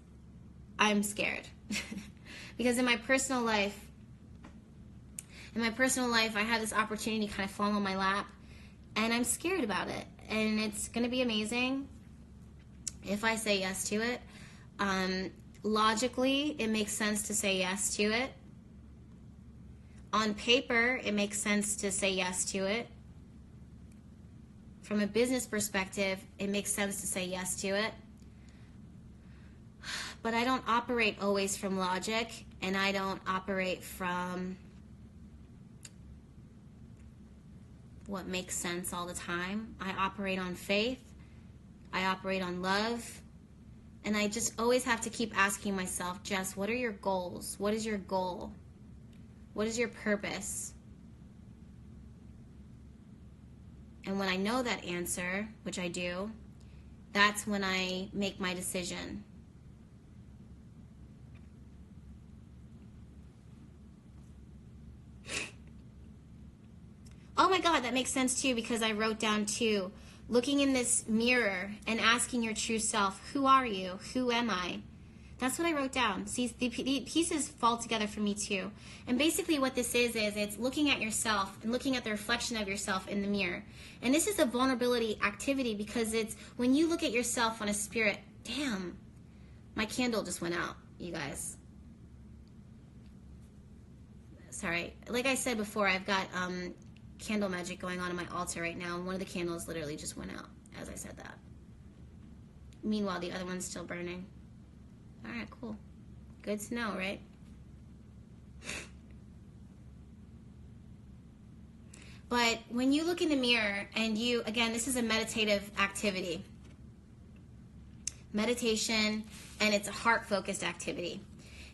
I'm scared. Because in my personal life, I had this opportunity kind of fall on my lap, and I'm scared about it. And it's going to be amazing if I say yes to it. Logically, it makes sense to say yes to it. On paper, it makes sense to say yes to it. From a business perspective, it makes sense to say yes to it. But I don't operate always from logic, and I don't operate from what makes sense all the time. I operate on faith. I operate on love. And I just always have to keep asking myself, Jess, what are your goals? What is your goal? What is your purpose? And when I know that answer, which I do, that's when I make my decision. Oh my God, that makes sense too, because I wrote down too, looking in this mirror and asking your true self, who are you? Who am I? That's what I wrote down. See, the pieces fall together for me too. And basically what this is it's looking at yourself and looking at the reflection of yourself in the mirror. And this is a vulnerability activity because it's when you look at yourself on a spirit, damn, my candle just went out, you guys. Sorry. Like I said before, I've got candle magic going on in my altar right now, and one of the candles literally just went out as I said that. Meanwhile, the other one's still burning. All right, cool. Good to know, right? But when you look in the mirror and you, again, this is a meditative activity. Meditation, and it's a heart-focused activity.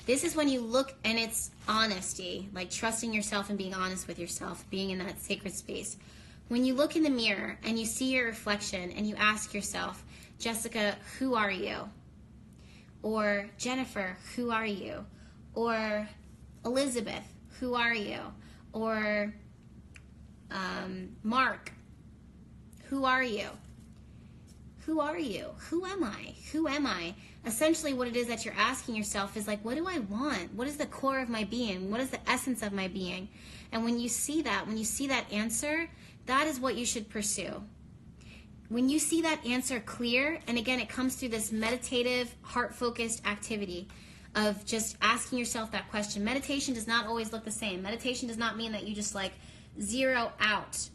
This is when you look, and it's honesty, like trusting yourself and being honest with yourself, being in that sacred space. When you look in the mirror and you see your reflection and you ask yourself, Jessica, who are you? Or Jennifer, who are you? Or Elizabeth, who are you? Or Mark, who are you? Who are you? Who am I? Who am I? Essentially what it is that you're asking yourself is like, what do I want? What is the core of my being? What is the essence of my being? And when you see that answer, that is what you should pursue. When you see that answer clear, and again, it comes through this meditative, heart-focused activity of just asking yourself that question. Meditation does not always look the same. Meditation does not mean that you just like zero out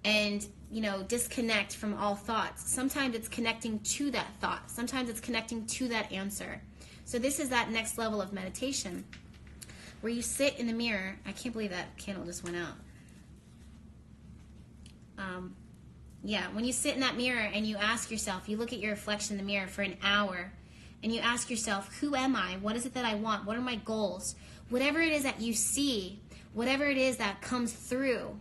and, you know, disconnect from all thoughts. Sometimes it's connecting to that thought. Sometimes it's connecting to that answer. So this is that next level of meditation where you sit in the mirror. I can't believe that candle just went out. Yeah, when you sit in that mirror and you ask yourself, you look at your reflection in the mirror for an hour and you ask yourself, who am I? What is it that I want? What are my goals? Whatever it is that you see, whatever it is that comes through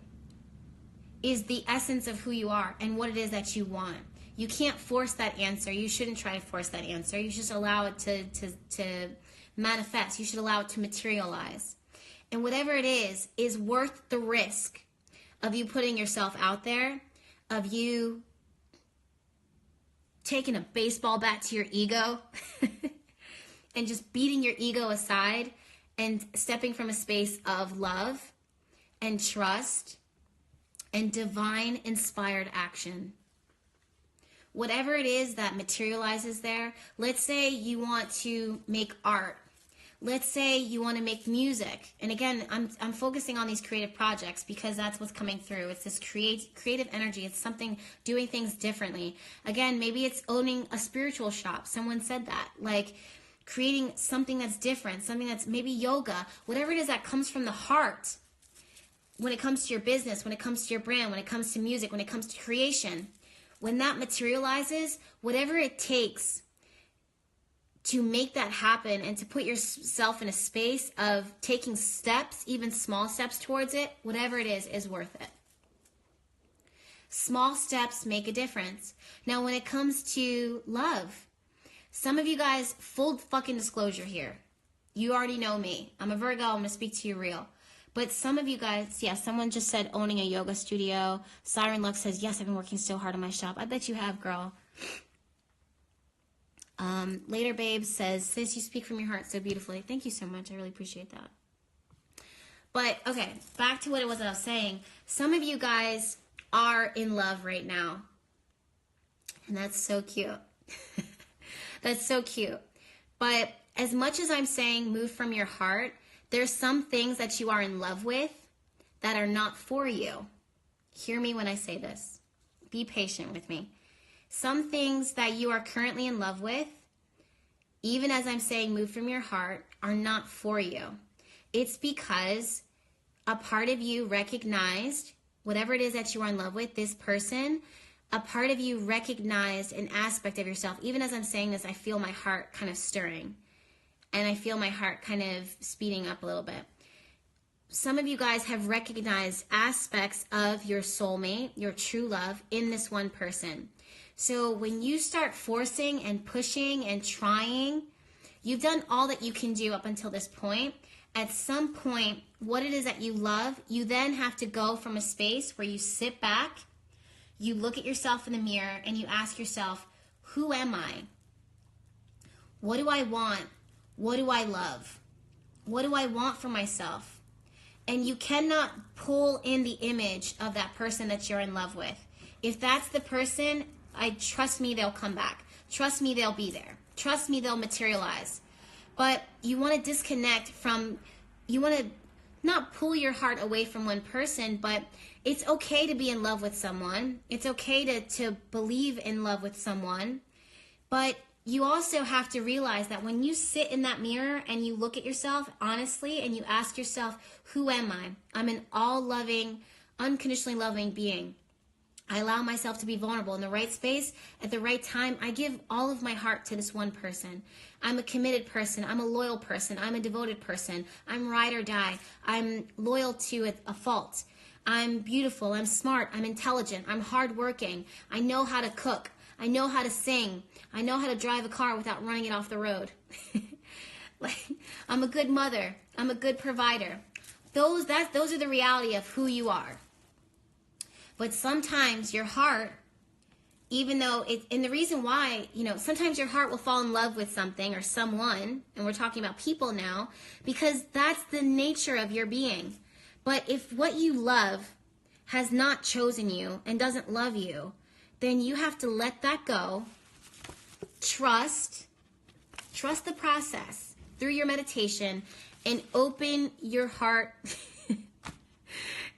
is the essence of who you are and what it is that you want. You can't force that answer. You shouldn't try to force that answer. You should allow it to manifest. You should allow it to materialize. And whatever it is worth the risk of you putting yourself out there, of you taking a baseball bat to your ego and just beating your ego aside and stepping from a space of love and trust and divine inspired action. Whatever it is that materializes there, let's say you want to make art. Let's say you want to make music. And again, I'm focusing on these creative projects because that's what's coming through. It's this creative energy. It's something doing things differently. Again, maybe it's owning a spiritual shop. Someone said that. Like creating something that's different, something that's maybe yoga, whatever it is that comes from the heart. When it comes to your business, when it comes to your brand, when it comes to music, when it comes to creation, when that materializes, whatever it takes to make that happen and to put yourself in a space of taking steps, even small steps towards it, whatever it is worth it. Small steps make a difference. Now, when it comes to love, some of you guys, full fucking disclosure here. You already know me. I'm a Virgo. I'm going to speak to you real. But some of you guys, yeah, someone just said owning a yoga studio. Siren Lux says, yes, I've been working so hard on my shop. I bet you have, girl. Later Babe says, sis, you speak from your heart so beautifully. Thank you so much. I really appreciate that. But, okay, back to what it was that I was saying. Some of you guys are in love right now. And that's so cute. That's so cute. But as much as I'm saying move from your heart, there's some things that you are in love with that are not for you. Hear me when I say this. Be patient with me. Some things that you are currently in love with, even as I'm saying move from your heart, are not for you. It's because a part of you recognized whatever it is that you are in love with, this person, a part of you recognized an aspect of yourself. Even as I'm saying this, I feel my heart kind of stirring. And I feel my heart kind of speeding up a little bit. Some of you guys have recognized aspects of your soulmate, your true love, in this one person. So when you start forcing and pushing and trying, you've done all that you can do up until this point. At some point, what it is that you love, you then have to go from a space where you sit back, you look at yourself in the mirror, and you ask yourself, who am I? What do I want? What do I love? What do I want for myself? And you cannot pull in the image of that person that you're in love with. If that's the person, trust me, they'll come back. Trust me, they'll be there. Trust me, they'll materialize. But you want to disconnect from, you want to not pull your heart away from one person, but it's okay to be in love with someone. It's okay to believe in love with someone. But you also have to realize that when you sit in that mirror and you look at yourself honestly and you ask yourself, who am I? I'm an all-loving, unconditionally loving being. I allow myself to be vulnerable in the right space at the right time. I give all of my heart to this one person. I'm a committed person. I'm a loyal person. I'm a devoted person. I'm ride or die. I'm loyal to a fault. I'm beautiful. I'm smart. I'm intelligent. I'm hardworking. I know how to cook. I know how to sing. I know how to drive a car without running it off the road. I'm a good mother. I'm a good provider. Those are the reality of who you are. But sometimes your heart, even though and the reason why, sometimes your heart will fall in love with something or someone, and we're talking about people now, because that's the nature of your being. But if what you love has not chosen you and doesn't love you, then you have to let that go. Trust the process through your meditation and open your heart.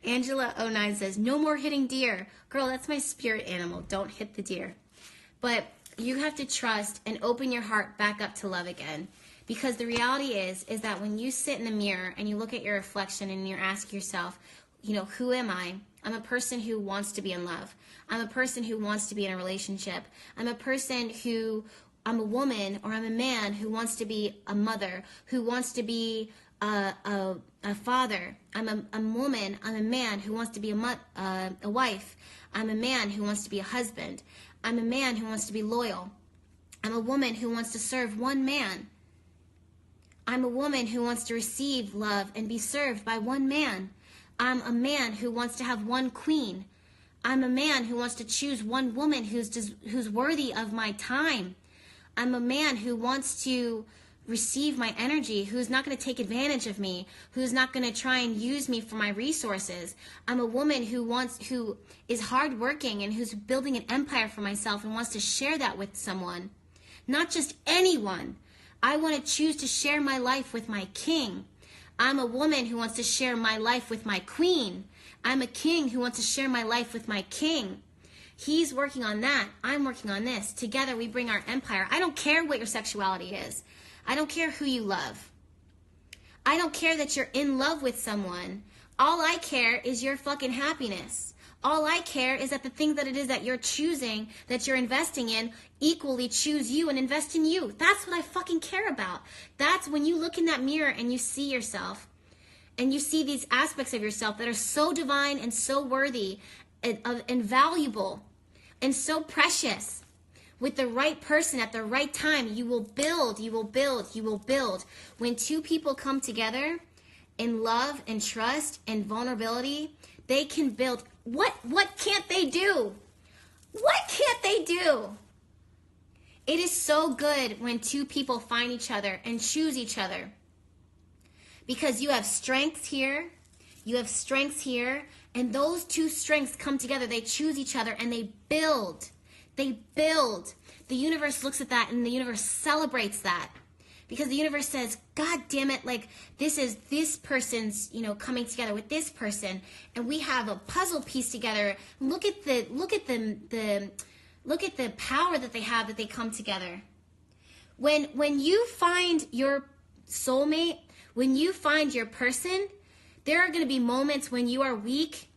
Angela09 says, no more hitting deer. Girl, that's my spirit animal. Don't hit the deer. But you have to trust and open your heart back up to love again. Because the reality is that when you sit in the mirror and you look at your reflection and you ask yourself, who am I? I'm a person who wants to be in love. I'm a person who wants to be in a relationship. I'm a woman or I'm a man who wants to be a mother, who wants to be a father. I'm a woman. I'm a man who wants to be a wife. I'm a man who wants to be a husband. I'm a man who wants to be loyal. I'm a woman who wants to serve one man. I'm a woman who wants to receive love and be served by one man. I'm a man who wants to have one queen. I'm a man who wants to choose one woman who's worthy of my time. I'm a man who wants to receive my energy, who's not going to take advantage of me, who's not going to try and use me for my resources. I'm a woman who is hardworking and who's building an empire for myself and wants to share that with someone. Not just anyone. I want to choose to share my life with my king. I'm a woman who wants to share my life with my queen. I'm a king who wants to share my life with my king. He's working on that. I'm working on this. Together we bring our empire. I don't care what your sexuality is. I don't care who you love. I don't care that you're in love with someone. All I care is your fucking happiness. All I care is that the thing that it is that you're choosing, that you're investing in, equally choose you and invest in you. That's what I fucking care about. That's when you look in that mirror and you see yourself and you see these aspects of yourself that are so divine and so worthy and valuable and so precious. With the right person at the right time, you will build, you will build, you will build. When two people come together in love and trust and vulnerability, they can build. What can't they do? What can't they do? It is so good when two people find each other and choose each other. Because you have strengths here, you have strengths here, and those two strengths come together. They choose each other and they build. They build. The universe looks at that and the universe celebrates that. Because the universe says, God damn it, like this is this person's, coming together with this person, and we have a puzzle piece together. Look at the power that they have, that they come together. When you find your soulmate, when you find your person, there are going to be moments when you are weak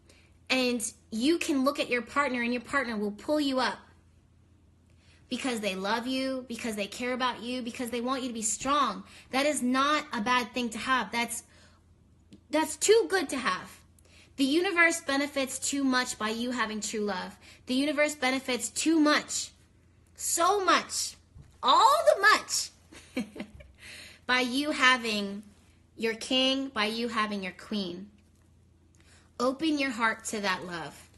and you can look at your partner and your partner will pull you up. Because they love you, because they care about you, because they want you to be strong. That is not a bad thing to have. That's too good to have. The universe benefits too much by you having true love. The universe benefits too much, so much, all the much, by you having your king, by you having your queen. Open your heart to that love.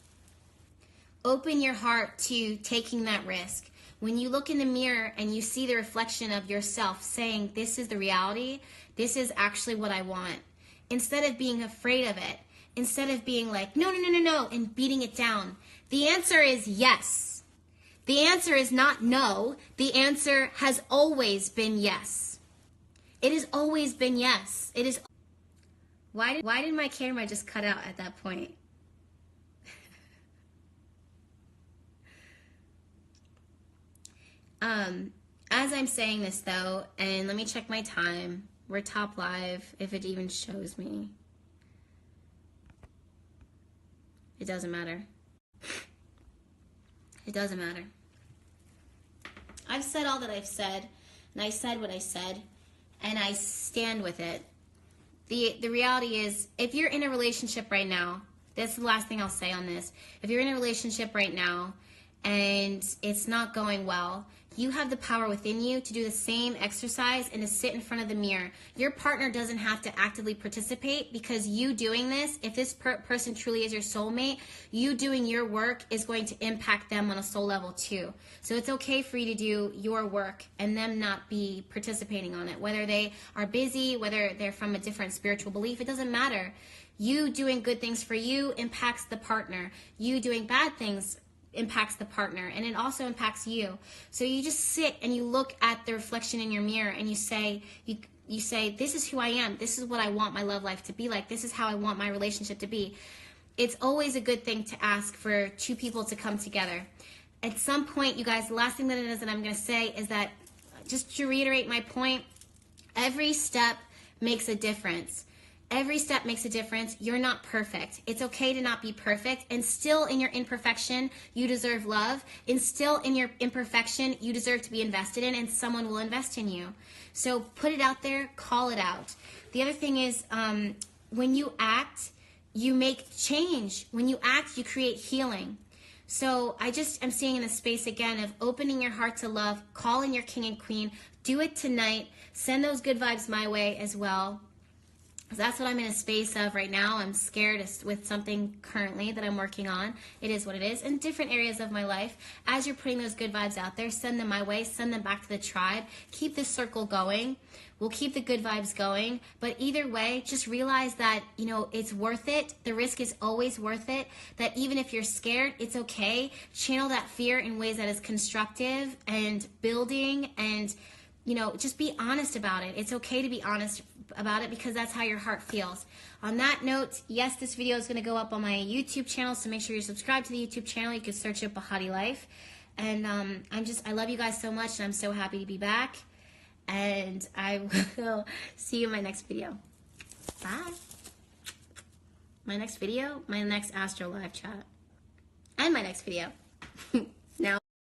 Open your heart to taking that risk. When you look in the mirror and you see the reflection of yourself saying, this is the reality, this is actually what I want. Instead of being afraid of it, instead of being like, no, and beating it down. The answer is yes. The answer is not no. The answer has always been yes. It has always been yes. It is. Why did my camera just cut out at that point? As I'm saying this though, and let me check my time. We're top live, if it even shows me. It doesn't matter. It doesn't matter. I've said all that I've said, and I said what I said, and I stand with it. The reality is, if you're in a relationship right now, that's the last thing I'll say on this. If you're in a relationship right now, and it's not going well, you have the power within you to do the same exercise and to sit in front of the mirror. Your partner doesn't have to actively participate, because you doing this, if this person truly is your soulmate, you doing your work is going to impact them on a soul level too. So it's okay for you to do your work and them not be participating on it. Whether they are busy, whether they're from a different spiritual belief, it doesn't matter. You doing good things for you impacts the partner. You doing bad things impacts the partner, and it also impacts you. So you just sit and you look at the reflection in your mirror and you say, this is who I am. This is what I want my love life to be like. This is how I want my relationship to be. It's always a good thing to ask for two people to come together. At some point, you guys, the last thing that it is that I'm going to say is that, just to reiterate my point, every step makes a difference. Every step makes a difference. You're not perfect. It's okay to not be perfect. And still in your imperfection, you deserve love. And still in your imperfection, you deserve to be invested in, and someone will invest in you. So put it out there, call it out. The other thing is, when you act, you make change. When you act, you create healing. So I'm seeing in a space again of opening your heart to love, calling your king and queen. Do it tonight. Send those good vibes my way as well. That's what I'm in a space of right now. I'm scared with something currently that I'm working on. It is what it is. In different areas of my life, as you're putting those good vibes out there, send them my way, send them back to the tribe. Keep this circle going. We'll keep the good vibes going. But either way, just realize that, it's worth it. The risk is always worth it. That even if you're scared, it's okay. Channel that fear in ways that is constructive and building, and, just be honest about it. It's okay to be honest about it, because that's how your heart feels. On that note, yes, this video is going to go up on my YouTube channel, so make sure you're subscribed to the YouTube channel. You can search it Behatilife. And I love you guys so much, and I'm so happy to be back. And I will see you in my next video. Bye. My next video, my next Astro live chat. and my next video.